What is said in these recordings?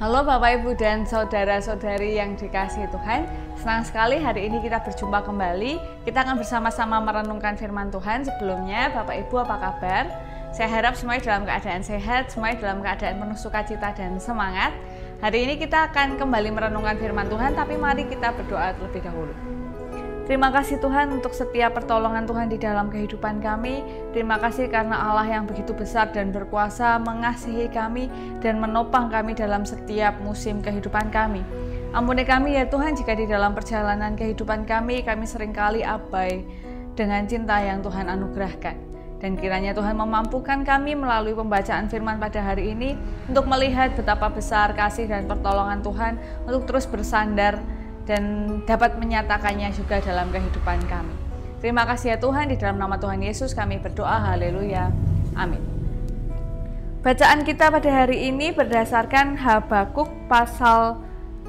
Halo Bapak Ibu dan saudara-saudari yang dikasihi Tuhan. Senang sekali hari ini kita berjumpa kembali. Kita akan bersama-sama merenungkan firman Tuhan. Sebelumnya Bapak Ibu apa kabar? Saya harap semuanya dalam keadaan sehat, semuanya dalam keadaan penuh sukacita dan semangat. Hari ini kita akan kembali merenungkan firman Tuhan, tapi mari kita berdoa terlebih dahulu. Terima kasih Tuhan untuk setiap pertolongan Tuhan di dalam kehidupan kami. Terima kasih karena Allah yang begitu besar dan berkuasa mengasihi kami dan menopang kami dalam setiap musim kehidupan kami. Ampuni kami ya Tuhan jika di dalam perjalanan kehidupan kami seringkali abai dengan cinta yang Tuhan anugerahkan. Dan kiranya Tuhan memampukan kami melalui pembacaan firman pada hari ini untuk melihat betapa besar kasih dan pertolongan Tuhan untuk terus bersandar dan dapat menyatakannya juga dalam kehidupan kami. Terima kasih ya Tuhan, di dalam nama Tuhan Yesus kami berdoa, haleluya, amin. Bacaan kita pada hari ini berdasarkan Habakuk pasal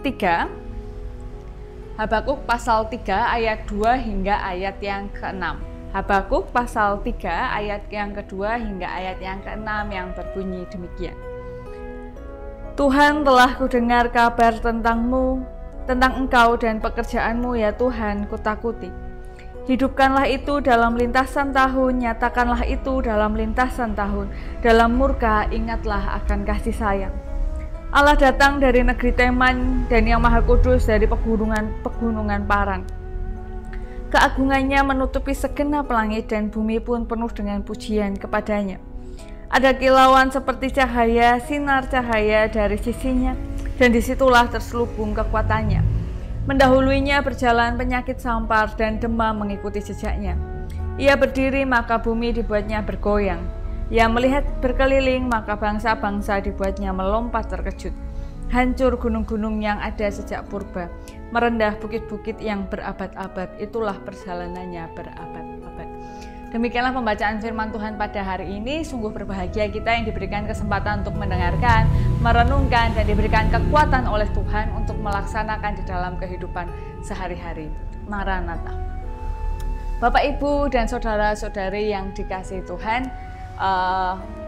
3. Habakuk pasal 3 ayat 2 hingga ayat yang ke-6. Habakuk pasal 3 ayat yang kedua hingga ayat yang ke-6 yang berbunyi demikian. Tuhan, telah kudengar kabar tentang Engkau dan pekerjaanmu ya Tuhan, kutakuti. Hidupkanlah itu dalam lintasan tahun, nyatakanlah itu dalam lintasan tahun. Dalam murka ingatlah akan kasih sayang. Allah datang dari negeri Teman dan yang Maha Kudus dari pegunungan Paran. Keagungannya menutupi segenap langit dan bumi pun penuh dengan pujian kepadanya. Ada kilauan seperti cahaya, sinar cahaya dari sisinya, dan disitulah terselubung kekuatannya. Mendahuluinya berjalan penyakit sampar dan demam mengikuti jejaknya. Ia berdiri maka bumi dibuatnya bergoyang. Ia melihat berkeliling maka bangsa-bangsa dibuatnya melompat terkejut. Hancur gunung-gunung yang ada sejak purba, merendah bukit-bukit yang berabad-abad, itulah perjalanannya berabad-abad. Demikianlah pembacaan firman Tuhan pada hari ini. Sungguh berbahagia kita yang diberikan kesempatan untuk mendengarkan, merenungkan, dan diberikan kekuatan oleh Tuhan untuk melaksanakan di dalam kehidupan sehari-hari. Maranatha. Bapak, Ibu, dan saudara-saudari yang dikasihi Tuhan,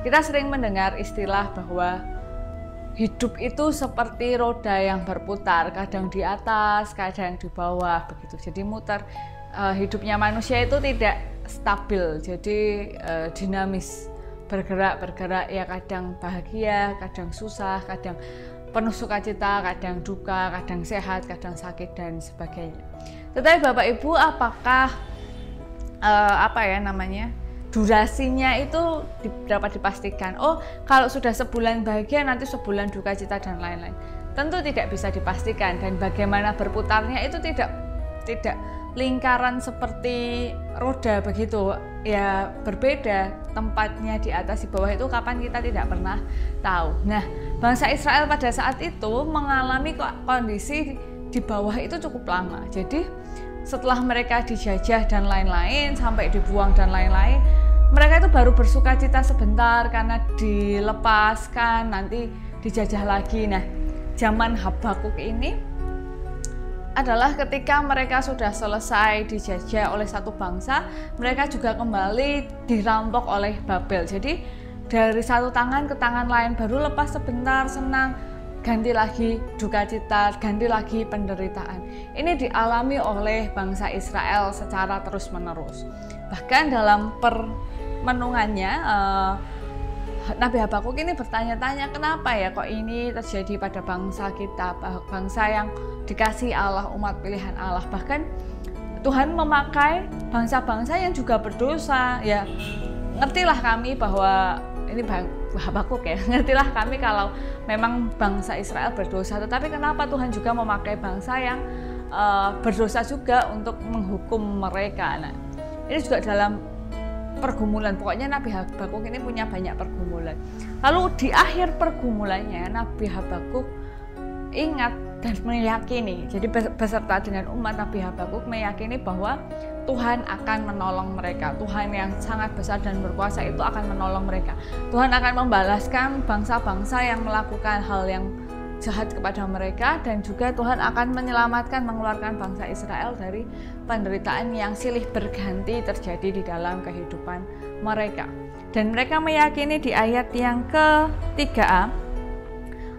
kita sering mendengar istilah bahwa hidup itu seperti roda yang berputar, kadang di atas, kadang di bawah, begitu. Jadi muter. Hidupnya manusia itu tidak stabil, jadi dinamis, bergerak ya, kadang bahagia, kadang susah, kadang penuh sukacita, kadang duka, kadang sehat, kadang sakit dan sebagainya. Tetapi Bapak Ibu, apakah durasinya itu dapat dipastikan? Oh, kalau sudah sebulan bahagia nanti sebulan duka cita dan lain-lain. Tentu tidak bisa dipastikan, dan bagaimana berputarnya itu tidak lingkaran seperti roda begitu ya, berbeda tempatnya di atas di bawah itu kapan kita tidak pernah tahu. Nah, bangsa Israel pada saat itu mengalami kondisi di bawah itu cukup lama. Jadi setelah mereka dijajah dan lain-lain, sampai dibuang dan lain-lain, mereka itu baru bersukacita sebentar karena dilepaskan, nanti dijajah lagi. Nah, zaman Habakuk ini adalah ketika mereka sudah selesai dijajah oleh satu bangsa, mereka juga kembali dirampok oleh Babel. Jadi dari satu tangan ke tangan lain, baru lepas sebentar senang, ganti lagi duka cita, ganti lagi penderitaan. Ini dialami oleh bangsa Israel secara terus-menerus. Bahkan dalam permenungannya, Nabi Habakuk ini bertanya-tanya, kenapa ya kok ini terjadi pada bangsa kita, bangsa yang dikasih Allah, umat pilihan Allah. Bahkan Tuhan memakai bangsa-bangsa yang juga berdosa. Ya, ngertilah kami bahwa ini Habakuk ya, ngertilah kami kalau memang bangsa Israel berdosa. Tetapi kenapa Tuhan juga memakai bangsa yang berdosa juga untuk menghukum mereka? Nah, ini juga dalam pergumulan. Pokoknya Nabi Habakuk ini punya banyak pergumulan. Lalu di akhir pergumulannya, Nabi Habakuk ingat dan meyakini, jadi beserta dengan umat, Nabi Habakuk meyakini bahwa Tuhan akan menolong mereka. Tuhan yang sangat besar dan berkuasa itu akan menolong mereka. Tuhan akan membalaskan bangsa-bangsa yang melakukan hal yang jahat kepada mereka, dan juga Tuhan akan menyelamatkan, mengeluarkan bangsa Israel dari penderitaan yang silih berganti terjadi di dalam kehidupan mereka. Dan mereka meyakini di ayat yang ke-3a,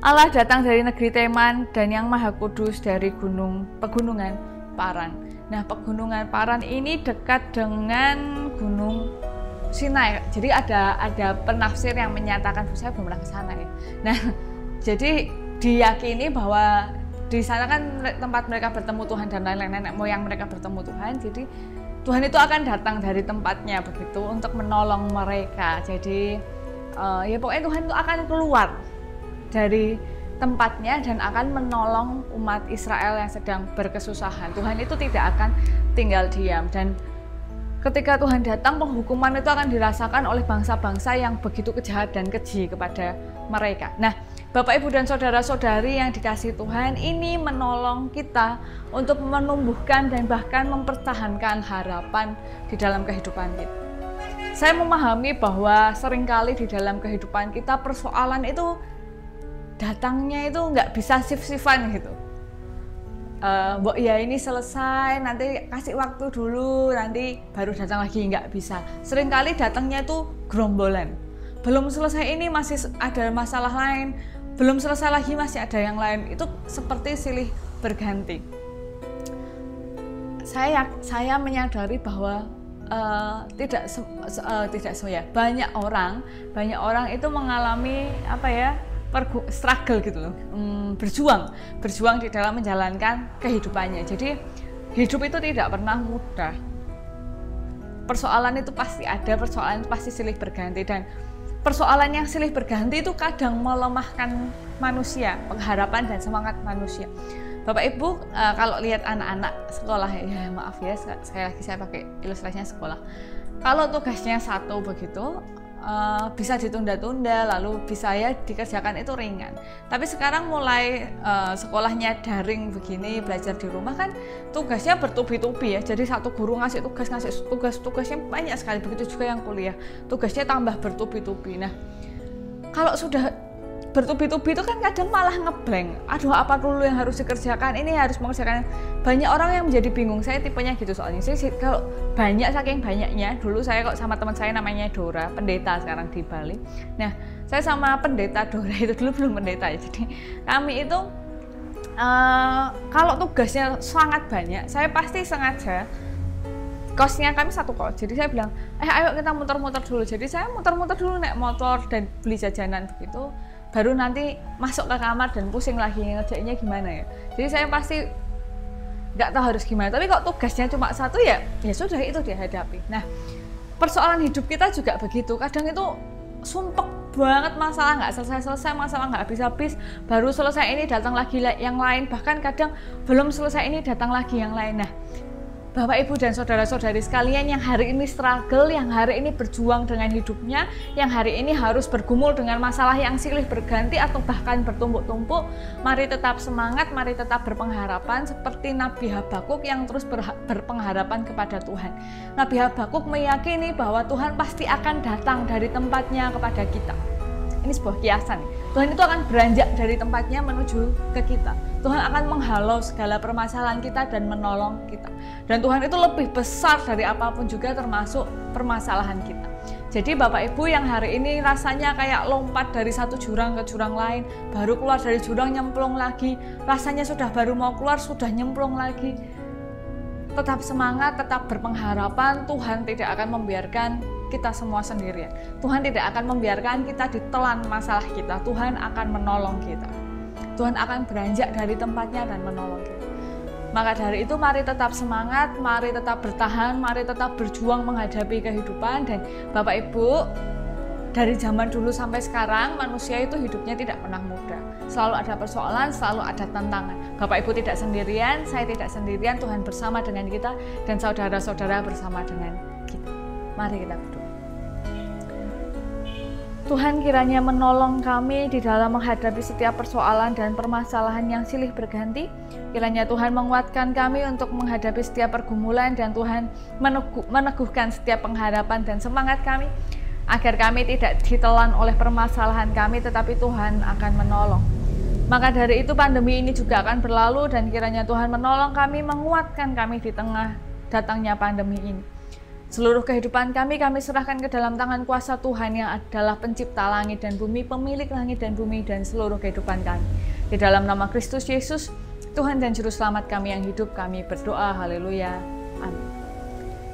Allah datang dari negeri Teman dan Yang Maha Kudus dari pegunungan Paran. Nah, pegunungan Paran ini dekat dengan Gunung Sinai. Jadi ada penafsir yang menyatakan, saya belum pernah ke sana ya. Nah, jadi diyakini bahwa di sana kan tempat mereka bertemu Tuhan dan lain-lain, nenek moyang mereka bertemu Tuhan. Jadi Tuhan itu akan datang dari tempatnya begitu untuk menolong mereka. Jadi ya pokoknya Tuhan itu akan keluar dari tempatnya dan akan menolong umat Israel yang sedang berkesusahan. Tuhan itu tidak akan tinggal diam, dan ketika Tuhan datang, penghukuman itu akan dirasakan oleh bangsa-bangsa yang begitu kejahat dan keji kepada mereka. Nah, Bapak, Ibu, dan saudara-saudari yang dikasihi Tuhan, ini menolong kita untuk menumbuhkan dan bahkan mempertahankan harapan di dalam kehidupan kita. Saya memahami bahwa seringkali di dalam kehidupan kita persoalan itu datangnya itu nggak bisa sif-sifan gitu. Mbok ya ini selesai, nanti kasih waktu dulu, nanti baru datang lagi, nggak bisa. Seringkali datangnya itu gerombolan. Belum selesai ini masih ada masalah lain, belum selesai lagi masih ada yang lain. Itu seperti silih berganti. Saya menyadari bahwa banyak orang itu mengalami struggle gitu loh, berjuang di dalam menjalankan kehidupannya. Jadi hidup itu tidak pernah mudah. Persoalan itu pasti ada, persoalan itu pasti silih berganti, dan persoalan yang silih berganti itu kadang melemahkan manusia, pengharapan dan semangat manusia. Bapak Ibu, kalau lihat anak-anak sekolah, ya maaf ya, sekali lagi saya pakai ilustrasinya sekolah. Kalau tugasnya satu begitu, bisa ditunda-tunda, lalu bisa ya dikerjakan, itu ringan. Tapi sekarang mulai sekolahnya daring begini, belajar di rumah kan tugasnya bertubi-tubi ya. Jadi satu guru ngasih tugasnya banyak sekali. Begitu juga yang kuliah, tugasnya tambah bertubi-tubi. Nah, kalau sudah bertubi-tubi itu kan kadang malah ngeblank. Aduh, apa dulu yang harus dikerjakan? Ini harus mengerjakan. Banyak orang yang menjadi bingung. Saya tipenya gitu soalnya. Saya kalau banyak, saking banyaknya, dulu saya kok sama teman saya namanya Dora, pendeta sekarang di Bali. Nah, saya sama pendeta Dora itu dulu belum pendeta ya. Jadi kami itu kalau tugasnya sangat banyak, saya pasti sengaja, kosnya kami satu kos. Jadi saya bilang, ayo kita muter-muter dulu. Jadi saya muter-muter dulu naik motor dan beli jajanan begitu. Baru nanti masuk ke kamar dan pusing lagi ngerjainnya gimana ya. Jadi saya pasti nggak tahu harus gimana. Tapi kalau tugasnya cuma satu ya sudah, itu dihadapi. Nah, persoalan hidup kita juga begitu. Kadang itu sumpek banget, masalah nggak selesai-selesai, masalah nggak habis-habis. Baru selesai ini datang lagi yang lain. Bahkan kadang belum selesai ini datang lagi yang lain. Nah, Bapak, Ibu, dan saudara-saudari sekalian yang hari ini struggle, yang hari ini berjuang dengan hidupnya, yang hari ini harus bergumul dengan masalah yang silih berganti atau bahkan bertumpuk-tumpuk, mari tetap semangat, mari tetap berpengharapan seperti Nabi Habakuk yang terus berpengharapan kepada Tuhan. Nabi Habakuk meyakini bahwa Tuhan pasti akan datang dari tempatnya kepada kita. Ini sebuah kiasan. Tuhan itu akan beranjak dari tempatnya menuju ke kita. Tuhan akan menghalau segala permasalahan kita dan menolong kita. Dan Tuhan itu lebih besar dari apapun juga, termasuk permasalahan kita. Jadi Bapak Ibu yang hari ini rasanya kayak lompat dari satu jurang ke jurang lain, baru keluar dari jurang nyemplung lagi, rasanya sudah baru mau keluar sudah nyemplung lagi. Tetap semangat, tetap berpengharapan. Tuhan tidak akan membiarkan kita semua sendirian. Tuhan tidak akan membiarkan kita ditelan masalah kita. Tuhan akan menolong kita. Tuhan akan beranjak dari tempatnya dan menolong kita. Maka dari itu mari tetap semangat, mari tetap bertahan, mari tetap berjuang menghadapi kehidupan. Dan Bapak Ibu, dari zaman dulu sampai sekarang manusia itu hidupnya tidak pernah mudah. Selalu ada persoalan, selalu ada tantangan. Bapak Ibu tidak sendirian, saya tidak sendirian. Tuhan bersama dengan kita dan saudara-saudara bersama dengan kita. Mari kita berdoa. Tuhan kiranya menolong kami di dalam menghadapi setiap persoalan dan permasalahan yang silih berganti. Kiranya Tuhan menguatkan kami untuk menghadapi setiap pergumulan, dan Tuhan meneguhkan setiap pengharapan dan semangat kami, agar kami tidak ditelan oleh permasalahan kami, tetapi Tuhan akan menolong. Maka dari itu pandemi ini juga akan berlalu, dan kiranya Tuhan menolong kami, menguatkan kami di tengah datangnya pandemi ini. Seluruh kehidupan kami serahkan ke dalam tangan kuasa Tuhan yang adalah pencipta langit dan bumi, pemilik langit dan bumi, dan seluruh kehidupan kami. Di dalam nama Kristus Yesus, Tuhan dan Juru Selamat kami yang hidup, kami berdoa. Haleluya. Amin.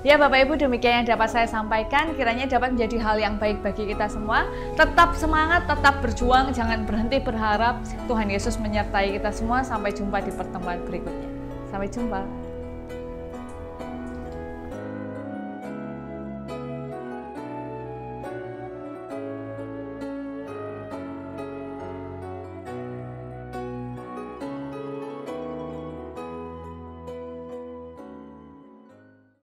Ya Bapak Ibu, demikian yang dapat saya sampaikan. Kiranya dapat menjadi hal yang baik bagi kita semua. Tetap semangat, tetap berjuang, jangan berhenti berharap. Tuhan Yesus menyertai kita semua. Sampai jumpa di pertemuan berikutnya. Sampai jumpa.